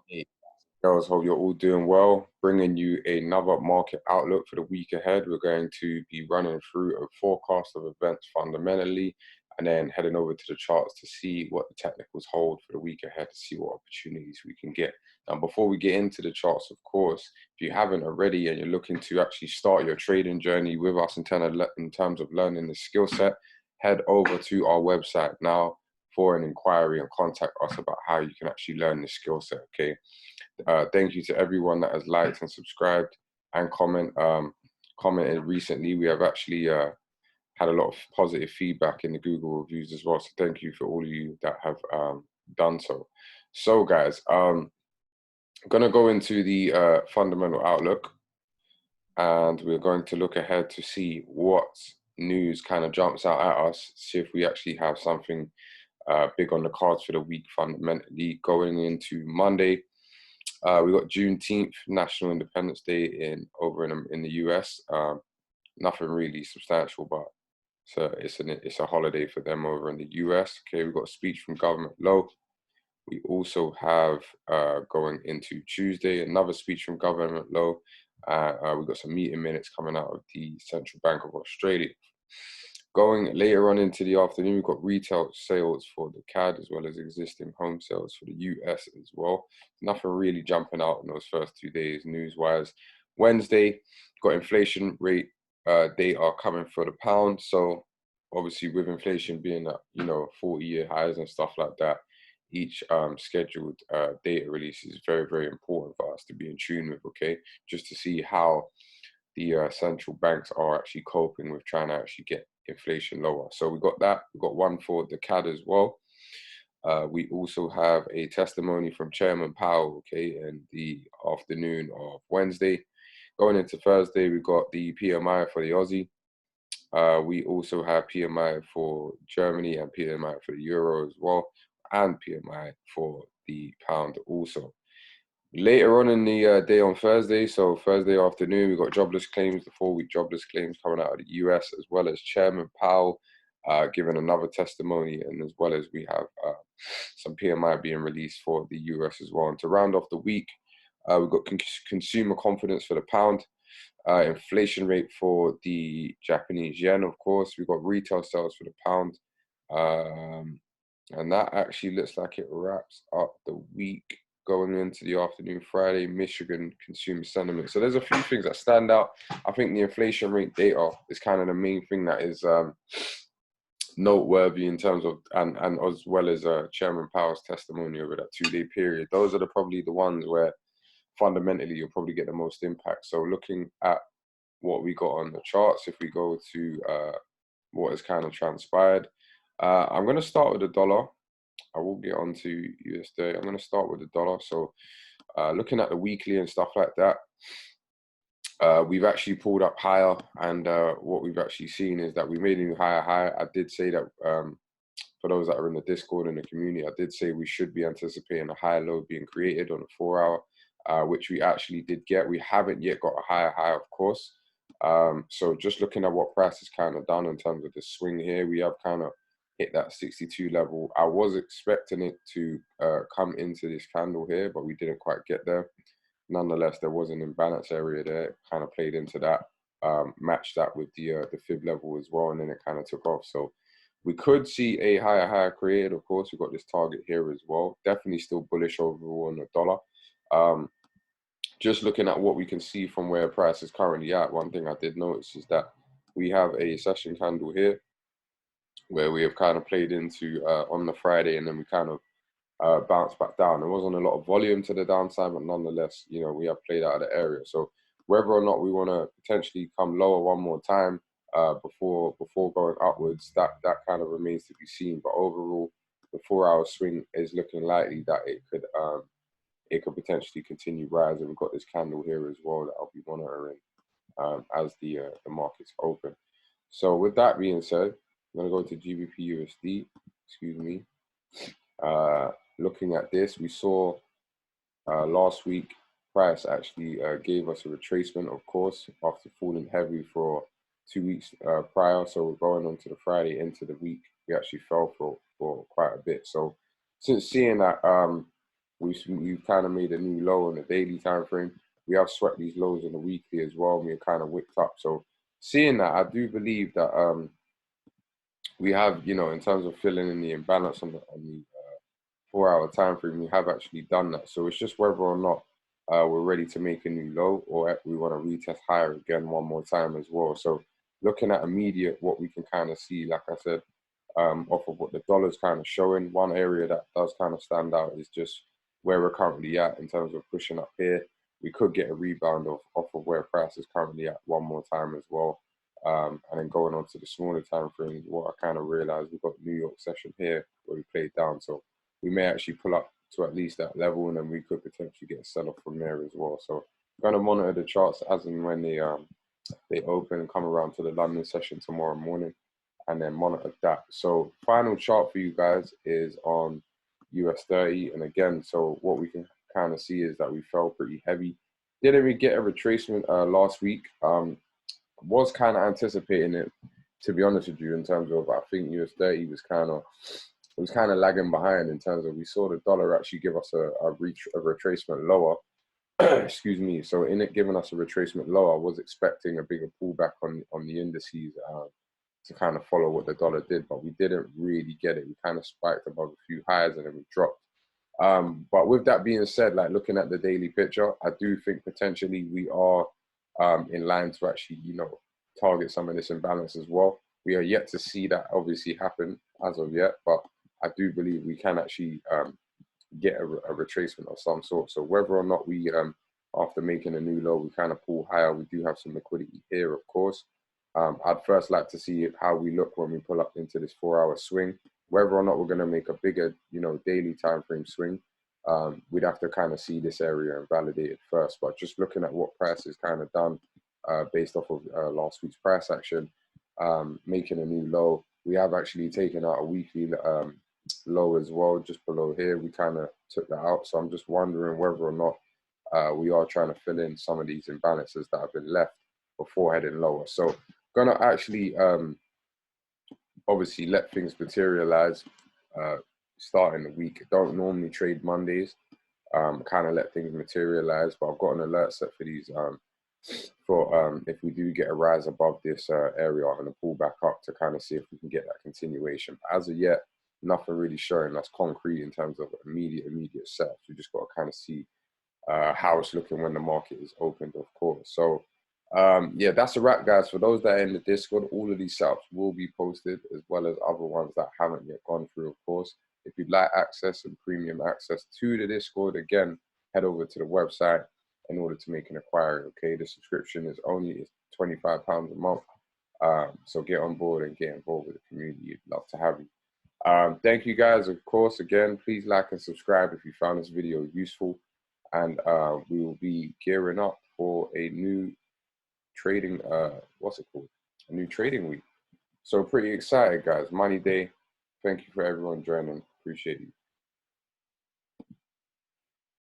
Hey, girls, hope you're all doing well. Bringing you another market outlook for the week ahead. We're going to be running through a forecast of events fundamentally and then heading over to the charts to see what the technicals hold for the week ahead to see what opportunities we can get. Now, before we get into the charts, of course, if you haven't already and you're looking to actually start your trading journey with us in terms of learning the skill set, head over to our website now for an inquiry and contact us about how you can actually learn the skill set. Okay. Thank you to everyone that has liked and subscribed and commented recently. We have actually had a lot of positive feedback in the Google reviews as well. So thank you for all of you that have done so. So guys, I'm gonna go into the fundamental outlook, and we're going to look ahead to see what news kind of jumps out at us, see if we actually have something big on the cards for the week fundamentally going into Monday. We got Juneteenth, National Independence Day over in the US. Nothing really substantial, but it's a holiday for them over in the US. Okay, we got a speech from Government Low. We also have going into Tuesday another speech from Government Low. We've got some meeting minutes coming out of the Central Bank of Australia. Going later on into the afternoon, we've got retail sales for the CAD as well as existing home sales for the US as well. Nothing really jumping out in those first 2 days news-wise. Wednesday, got inflation rate data coming for the pound. So obviously with inflation being at 40-year highs and stuff like that, each scheduled data release is very, very important for us to be in tune with, okay? Just to see how the central banks are actually coping with trying to actually get inflation lower. So we got that. We got one for the CAD as well. We also have a testimony from Chairman Powell, okay, in the afternoon of Wednesday. Going into Thursday, we got the PMI for the Aussie. We also have PMI for Germany and PMI for the Euro as well, and PMI for the pound also. Later on in the day on Thursday, so Thursday afternoon, we got jobless claims, the 4-week jobless claims coming out of the US, as well as Chairman Powell giving another testimony, and as well as we have some PMI being released for the US as well. And to round off the week, we've got consumer confidence for the pound, inflation rate for the Japanese yen, of course. We've got retail sales for the pound. And that actually looks like it wraps up the week. Going into the afternoon Friday, Michigan consumer sentiment. So there's a few things that stand out. I think the inflation rate data is kind of the main thing that is noteworthy in terms of, and as well as Chairman Powell's testimony over that 2-day period. Those are probably the ones where fundamentally you'll probably get the most impact. So looking at what we got on the charts, if we go to what has kind of transpired, I'm going to start with the dollar. I will get on to USD. I'm going to start with the dollar. So looking at the weekly and stuff like that, we've actually pulled up higher, and what we've actually seen is that we made a new higher high. I did say that for those that are in the Discord and the community, I did say we should be anticipating a higher low being created on a 4-hour, which we actually did get. We haven't yet got a higher high, of course. So just looking at what price has kind of done in terms of the swing here, we have kind of hit that 62 level. I was expecting it to come into this candle here, but we didn't quite get there. Nonetheless, there was an imbalance area there. It kind of played into that, matched that with the fib level as well, and then it kind of took off. So we could see a higher created. Of course, we've got this target here as well. Definitely still bullish overall on the dollar. Just looking at what we can see from where price is currently at, one thing I did notice is that we have a session candle here where we have kind of played into on the Friday, and then we kind of bounced back down. There wasn't a lot of volume to the downside, but nonetheless, we have played out of the area. So whether or not we want to potentially come lower one more time before going upwards, that kind of remains to be seen. But overall, the 4-hour swing is looking likely that it could potentially continue rising. We've got this candle here as well that I'll be monitoring as the markets open. So with that being said, I'm going to go to GBPUSD, excuse me. Looking at this, we saw last week price actually gave us a retracement, of course, after falling heavy for 2 weeks prior. So we're going on to the Friday into the week. We actually fell for quite a bit. So since seeing that we've kind of made a new low on the daily time frame. We have swept these lows on the weekly as well, and we're kind of wicked up. So seeing that, I do believe that we have, you know, in terms of filling in the imbalance on the 4-hour time frame, we have actually done that. So it's just whether or not we're ready to make a new low, or we want to retest higher again one more time as well. So looking at immediate, what we can kind of see, like I said, off of what the dollar's kind of showing, one area that does kind of stand out is just where we're currently at in terms of pushing up here. We could get a rebound off of where price is currently at one more time as well. And then going on to the smaller time frame, what I kind of realized, we've got New York session here where we played down. So we may actually pull up to at least that level, and then we could potentially get a sell-off from there as well. So going to monitor the charts as and when they open and come around to the London session tomorrow morning, and then monitor that. So final chart for you guys is on US30. And again, so what we can kind of see is that we fell pretty heavy. Didn't we get a retracement last week? Was kind of anticipating it, to be honest with you, in terms of, I think US30 was kind of lagging behind in terms of, we saw the dollar actually give us a retracement lower. Excuse me. So in it giving us a retracement lower, I was expecting a bigger pullback on the indices to kind of follow what the dollar did, but we didn't really get it. We kind of spiked above a few highs and then we dropped. But with that being said, like looking at the daily picture, I do think potentially we are in line to actually, you know, target some of this imbalance as well. We are yet to see that obviously happen as of yet, but I do believe we can actually get a retracement of some sort. So whether or not we, after making a new low, we kind of pull higher, we do have some liquidity here, of course. I'd first like to see how we look when we pull up into this 4-hour swing. Whether or not we're going to make a bigger, you know, daily time frame swing, we'd have to kind of see this area and validate it first. But just looking at what price is kind of done based off of last week's price action, making a new low, we have actually taken out a weekly low as well, just below here. We kind of took that out. So I'm just wondering whether or not we are trying to fill in some of these imbalances that have been left before heading lower. So gonna actually obviously let things materialize starting the week. Don't normally trade Mondays, kind of let things materialize, but I've got an alert set for these for if we do get a rise above this area, I'm going to pull back up to kind of see if we can get that continuation. But as of yet, nothing really showing that's concrete in terms of immediate setups. We just got to kind of see how it's looking when the market is opened, of course. So yeah, that's a wrap, guys. For those that are in the Discord, all of these setups will be posted, as well as other ones that haven't yet gone through, of course. If you'd like access and premium access to the Discord, again, head over to the website in order to make an inquiry. Okay, the subscription is only £25 a month. So get on board and get involved with the community. We'd love to have you. Thank you, guys. Of course, again, please like and subscribe if you found this video useful. And we will be gearing up for a new trading, what's it called? A new trading week. So pretty excited, guys. Money day. Thank you for everyone joining. Appreciate you.